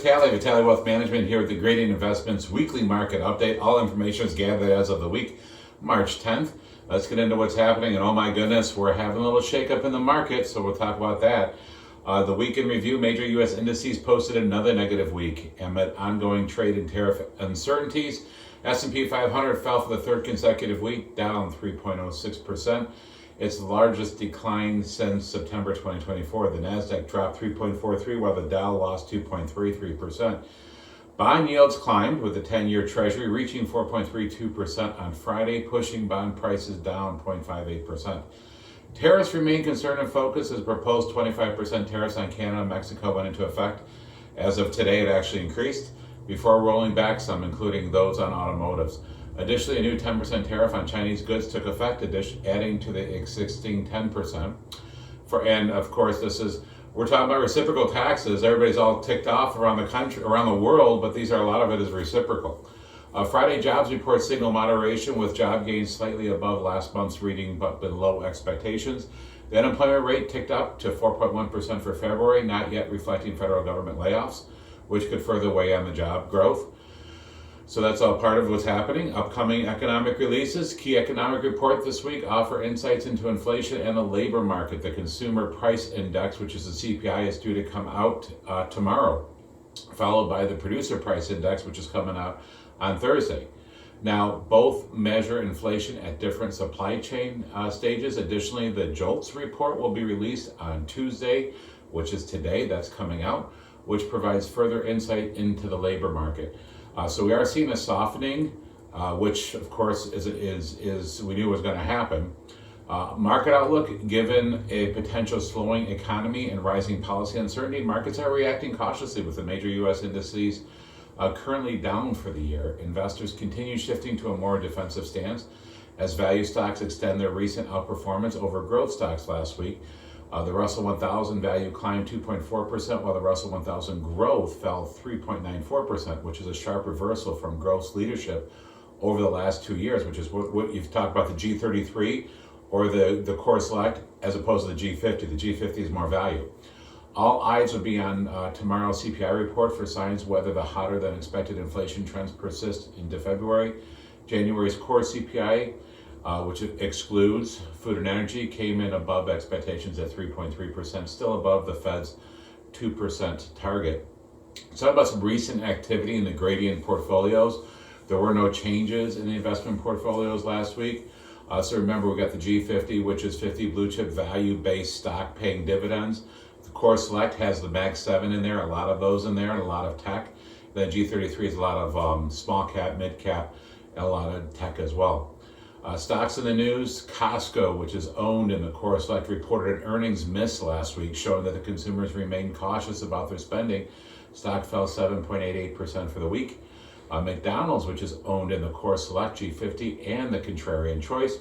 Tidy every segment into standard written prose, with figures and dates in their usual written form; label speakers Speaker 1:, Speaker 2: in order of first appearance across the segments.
Speaker 1: Vitale, Vitale Wealth Management here with the Gradient Investments Weekly Market Update. All information is gathered as of the week, March 10th. Let's get into what's happening. And oh my goodness, we're having a little shakeup in the market, so we'll talk about that. The week in review, major U.S. indices posted another negative week amid ongoing trade and tariff uncertainties. S&P 500 fell for the third consecutive week, down 3.06%. Its largest decline since September 2024. The Nasdaq dropped 3.43%, while the Dow lost 2.33%. Bond yields climbed, with the 10-year Treasury reaching 4.32% on Friday, pushing bond prices down 0.58%. Tariffs remain concern and focus as proposed 25% tariffs on Canada and Mexico went into effect. As of today, it actually increased before rolling back some, including those on automotives. Additionally, a new 10% tariff on Chinese goods took effect, adding to the existing 10%. And of course, we're talking about reciprocal taxes. Everybody's all ticked off around the country, around the world, but a lot of it is reciprocal. Friday jobs report signal moderation, with job gains slightly above last month's reading but below expectations. The unemployment rate ticked up to 4.1% for February, not yet reflecting federal government layoffs, which could further weigh on the job growth. So that's all part of what's happening. Upcoming economic releases. Key economic report this week offer insights into inflation and the labor market. The Consumer Price Index, which is the CPI, is due to come out tomorrow, followed by the Producer Price Index, which is coming out on Thursday. Now, both measure inflation at different supply chain stages. Additionally, the JOLTS report will be released on Tuesday, which is today. That's coming out, which provides further insight into the labor market. So we are seeing a softening, which of course is we knew was going to happen. Market outlook: given a potential slowing economy and rising policy uncertainty, markets are reacting cautiously, with the major U.S. indices currently down for the year. Investors continue shifting to a more defensive stance as value stocks extend their recent outperformance over growth stocks last week. The Russell 1000 value climbed 2.4%, while the Russell 1000 growth fell 3.94%, which is a sharp reversal from growth's leadership over the last 2 years, which is what you've talked about, the G33 or the Core Select, as opposed to the G50. The G50 is more value. All eyes will be on tomorrow's CPI report for signs whether the hotter than expected inflation trends persist into February. January's core CPI, which excludes food and energy, came in above expectations at 3.3%, still above the Fed's 2% target. Let's talk about some recent activity in the Gradient portfolios. There were no changes in the investment portfolios last week. So remember, we got the G50, which is 50 blue chip value-based stock paying dividends. The Core Select has the Mag 7 in there, a lot of those in there, and a lot of tech. The G33 is a lot of small cap, mid cap, and a lot of tech as well. Stocks in the news: Costco, which is owned in the Core Select, reported an earnings miss last week, showing that the consumers remain cautious about their spending. Stock fell 7.88% for the week. McDonald's, which is owned in the Core Select, G50, and the Contrarian Choice,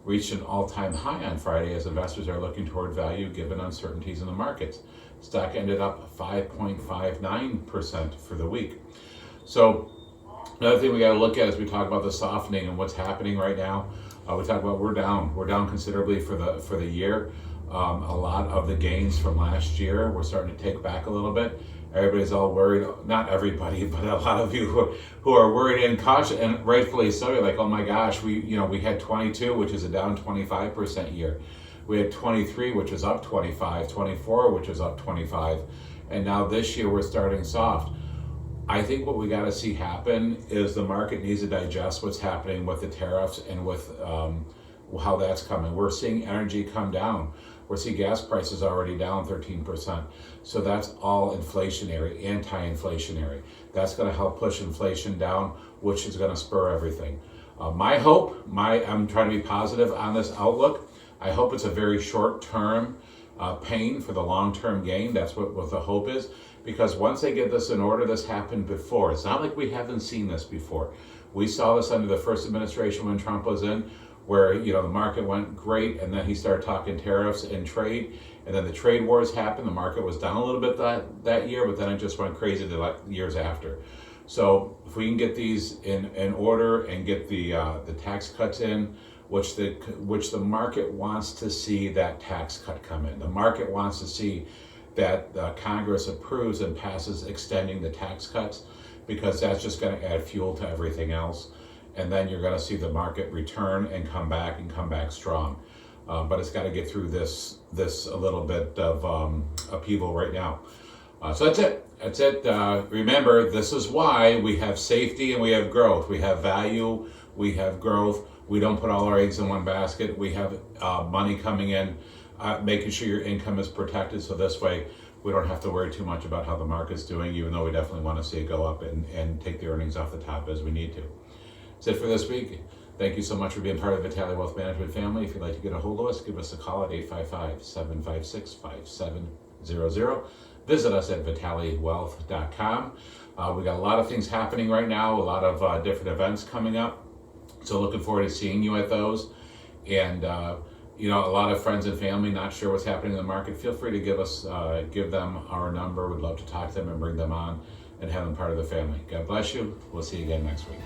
Speaker 1: reached an all-time high on Friday as investors are looking toward value given uncertainties in the markets. Stock ended up 5.59% for the week. So another thing we got to look at as we talk about the softening and what's happening right now. We talk about we're down considerably for the year. A lot of the gains from last year we're starting to take back a little bit. Everybody's all worried. Not everybody, but a lot of you who are worried and cautious, and rightfully so. You're like, oh my gosh, we had 22, which is a down 25% year. We had 23, which is up 25, 24, which is up 25, and now this year we're starting soft. I think what we got to see happen is the market needs to digest what's happening with the tariffs and with how that's coming. We're seeing energy come down. We're seeing gas prices already down 13%. So that's all inflationary, anti-inflationary. That's going to help push inflation down, which is going to spur everything. I'm trying to be positive on this outlook. I hope it's a very short-term pain for the long-term gain. That's what the hope is. Because once they get this in order, this happened before. It's not like we haven't seen this before. We saw this under the first administration when Trump was in, where the market went great, and then he started talking tariffs and trade, and then the trade wars happened. The market was down a little bit that year, but then it just went crazy the years after. So if we can get these in order and get the tax cuts in, which the market wants to see that tax cut come in. The market wants to see that Congress approves and passes extending the tax cuts, because that's just going to add fuel to everything else. And then you're going to see the market return and come back strong. But it's got to get through this a little bit of upheaval right now. So that's it. That's it. Remember, this is why we have safety and we have growth. We have value, we have growth. We don't put all our eggs in one basket. We have money coming in, making sure your income is protected. So this way, we don't have to worry too much about how the market's doing, even though we definitely want to see it go up and take the earnings off the top as we need to. That's it for this week. Thank you so much for being part of the Vitale Wealth Management family. If you'd like to get a hold of us, give us a call at 855-756-5700. Visit us at vitalewealth.com. We got a lot of things happening right now, a lot of different events coming up. So looking forward to seeing you at those. And a lot of friends and family not sure what's happening in the market. Feel free to give them our number. We'd love to talk to them and bring them on and have them part of the family. God bless you. We'll see you again next week.